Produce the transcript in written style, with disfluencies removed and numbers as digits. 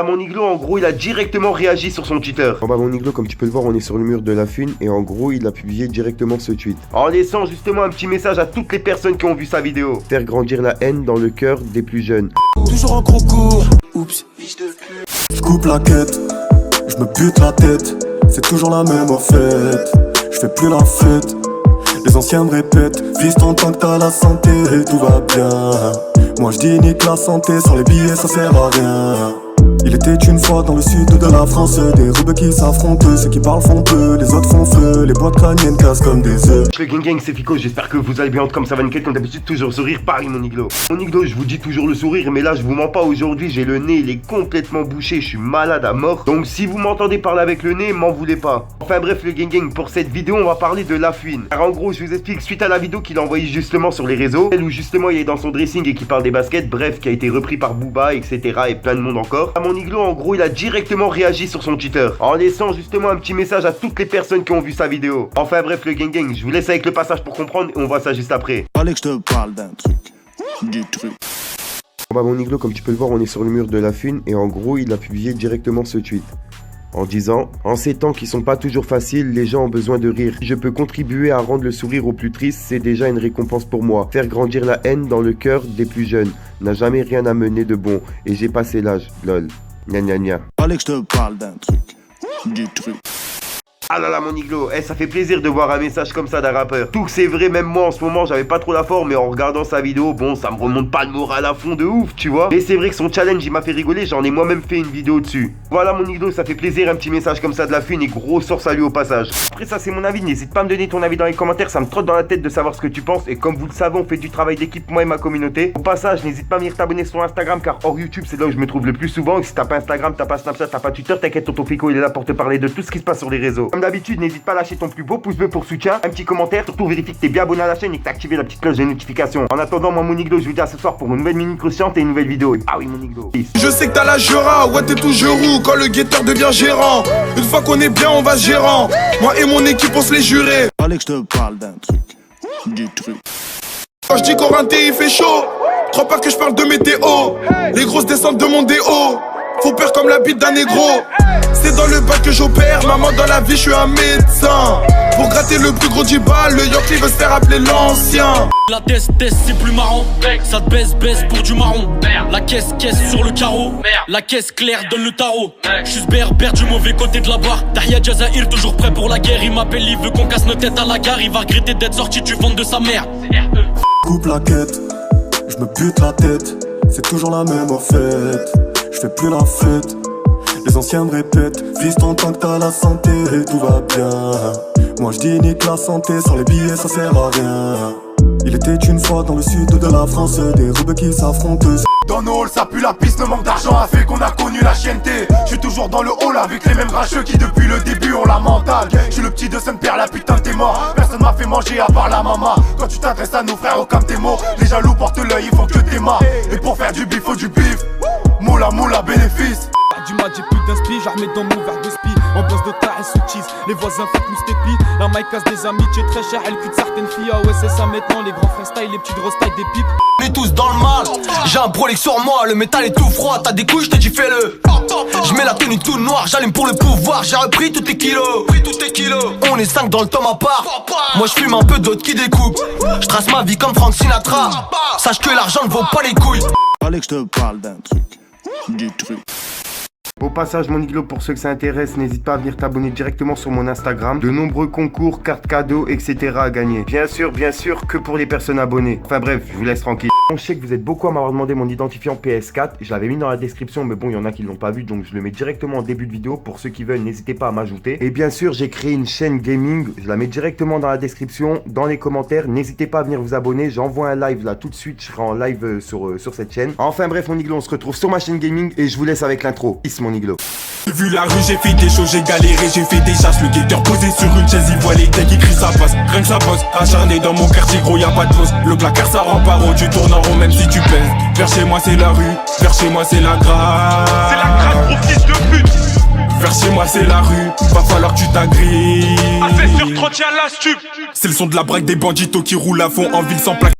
Mon Iglo, en gros, il a directement réagi sur son Twitter. Mon Iglo, comme tu peux le voir, on est sur le mur de la fune et en gros, il a publié directement ce tweet. En laissant justement un petit message à toutes les personnes qui ont vu sa vidéo. Faire grandir la haine dans le cœur des plus jeunes. Toujours en concours. Oups. Je coupe la quête, je me bute la tête. C'est toujours la même en fait. Je fais plus la fête. Les anciens me répètent, vise ton temps que t'as la santé, tout va bien. Moi je dis nique la santé, sans les billets ça sert à rien. Il était une fois dans le sud de la France, des rebeux qui s'affrontent, ceux qui parlent font peu, les autres font feu, les boîtes crâniennes cassent comme des œufs. Le gang, c'est Fico, j'espère que vous allez bien comme ça va nickel, comme d'habitude, toujours sourire, pareil mon Iglo. Mon Iglo, je vous dis toujours le sourire, mais là je vous mens pas, aujourd'hui j'ai le nez, il est complètement bouché, je suis malade à mort. Donc si vous m'entendez parler avec le nez, m'en voulez pas. Enfin bref le gang, pour cette vidéo on va parler de Lafouine. Alors en gros je vous explique, suite à la vidéo qu'il a envoyée justement sur les réseaux, celle où justement il est dans son dressing et qui parle des baskets, bref, qui a été repris par Booba, etc. et plein de monde encore. Mon Iglo, en gros, il a directement réagi sur son Twitter, en laissant justement un petit message à toutes les personnes qui ont vu sa vidéo. Enfin bref le gang, je vous laisse avec le passage pour comprendre et on voit ça juste après. Fallait que je te parle d'un truc, du truc. Mon Iglo, comme tu peux le voir, on est sur le mur de la fune et en gros, il a publié directement ce tweet. En disant, en ces temps qui sont pas toujours faciles, les gens ont besoin de rire. Si je peux contribuer à rendre le sourire aux plus tristes, c'est déjà une récompense pour moi. Faire grandir la haine dans le cœur des plus jeunes n'a jamais rien amené de bon. Et j'ai passé l'âge, lol. Gna gna gna. Fallait que je te parle d'un truc, du truc. Ah là là mon Iglo, ça fait plaisir de voir un message comme ça d'un rappeur. Tout que c'est vrai, même moi en ce moment j'avais pas trop la forme, mais en regardant sa vidéo, bon ça me remonte pas le moral à fond de ouf, tu vois. Mais c'est vrai que son challenge il m'a fait rigoler, j'en ai moi-même fait une vidéo dessus. Voilà mon Iglo, ça fait plaisir un petit message comme ça de Lafouine et gros sort salut au passage. Après ça c'est mon avis, n'hésite pas à me donner ton avis dans les commentaires, ça me trotte dans la tête de savoir ce que tu penses. Et comme vous le savez, on fait du travail d'équipe moi et ma communauté. Au passage, n'hésite pas à venir t'abonner sur Instagram car hors YouTube c'est là où je me trouve le plus souvent. Et si t'as pas Instagram, t'as pas Snapchat, t'as pas Twitter, t'inquiète, tonton Fico il est là pour te parler de tout ce qui se passe sur les réseaux. Comme d'habitude, n'hésite pas à lâcher ton plus beau pouce bleu pour soutien, un petit commentaire, surtout vérifie que t'es bien abonné à la chaîne et que t'as activé la petite cloche de notification. En attendant, moi mon Iglo, je vous dis à ce soir pour une nouvelle mini croustillante et une nouvelle vidéo. Ah oui mon Iglo. Peace. Je sais que t'as la jura, ouais t'es toujours roux quand le guetteur devient gérant. Une fois qu'on est bien on va se gérant. Moi et mon équipe on se les jurer. Fallait que je te parle d'un truc, du truc. Quand je dis Corinthien il fait chaud, crois pas que je parle de météo. Les grosses descentes de mon déo font peur comme la bite d'un négro. C'est dans le bac que j'opère, maman dans la vie je suis un médecin. Pour gratter le plus gros du bal, le Yorkie veut se faire appeler l'ancien. La test c'est plus marrant, ça te baisse pour du marron. La caisse sur le carreau, la caisse claire donne le tarot. J'suis berbère du mauvais côté de la barre. Tahia Jazair toujours prêt pour la guerre. Il m'appelle, il veut qu'on casse nos têtes à la gare. Il va regretter d'être sorti du ventre de sa mère. Coupe la quête, je me bute la tête. C'est toujours la même en fait. Je fais plus la fête. Les anciens me répètent, vise ton temps que t'as la santé, tout va bien. Moi je dis nique la santé, sans les billets ça sert à rien. Il était une fois dans le sud de la France, des rebeux qui s'affrontent. Dans nos halls ça pue la piste, le manque d'argent a fait qu'on a connu la chienneté. Je suis toujours dans le hall avec les mêmes racheux qui depuis le début ont la mentale. Je suis le petit de Sainte-Pierre, la putain t'es mort. Personne m'a fait manger à part la maman. Quand tu t'adresses à nos frères au camp tes mots, les jaloux portent l'œil, ils font que tes mains. Et pour faire du bif faut du bif, moula bénéfice. Du mat j'ai plus d'inspi, j'armets dans mon verre de spi. Ambiance de taré sous cheese, les voisins font plus stépi. La maille casse des amitiés très chères, elle cul de certaines filles. Ah ouais c'est ça maintenant, les grands freestyle, les petits rostailles des pipes. On est tous dans le mal, j'ai un brolic sur moi, le métal est tout froid. T'as des couilles, je te dis fais-le. Je mets la tenue tout noire, j'allume pour le pouvoir. J'ai repris tous tes kilos, on est 5 dans le tome à part. Moi je fume un peu d'autres qui découpent. Je trace ma vie comme Frank Sinatra. Sache que l'argent ne vaut pas les couilles. Fallait que je te parle d'un truc, du truc. Au passage mon Iglo, pour ceux que ça intéresse, n'hésite pas à venir t'abonner directement sur mon Instagram. De nombreux concours, cartes cadeaux, etc. à gagner. Bien sûr, que pour les personnes abonnées. Enfin bref, je vous laisse tranquille. Je sais que vous êtes beaucoup à m'avoir demandé mon identifiant PS4. Je l'avais mis dans la description, mais bon, il y en a qui l'ont pas vu, donc je le mets directement en début de vidéo. Pour ceux qui veulent, n'hésitez pas à m'ajouter. Et bien sûr, j'ai créé une chaîne gaming. Je la mets directement dans la description, dans les commentaires. N'hésitez pas à venir vous abonner. J'envoie un live là tout de suite. Je serai en live sur cette chaîne. Enfin bref, mon Iglo, on se retrouve sur ma chaîne gaming et je vous laisse avec l'intro. Peace, mon Iglo. J'ai vu la rue, j'ai fait des choses, j'ai galéré, j'ai fait des chasses. Le guetteur posé sur une chaise, il voit les têtes qui crient ça passe. Rien que ça bosse, acharné dans mon quartier gros y'a pas de pause. Le placard ça rend pas rond, tu tournes en rond même si tu pèses. Vers chez moi c'est la rue, vers chez moi c'est la grâce. C'est la grâce gros fils de pute. Vers chez moi c'est la rue, va falloir que tu t'agrives. Assez sur 30 la stup. C'est le son de la braque des banditos qui roulent à fond en ville sans plaque.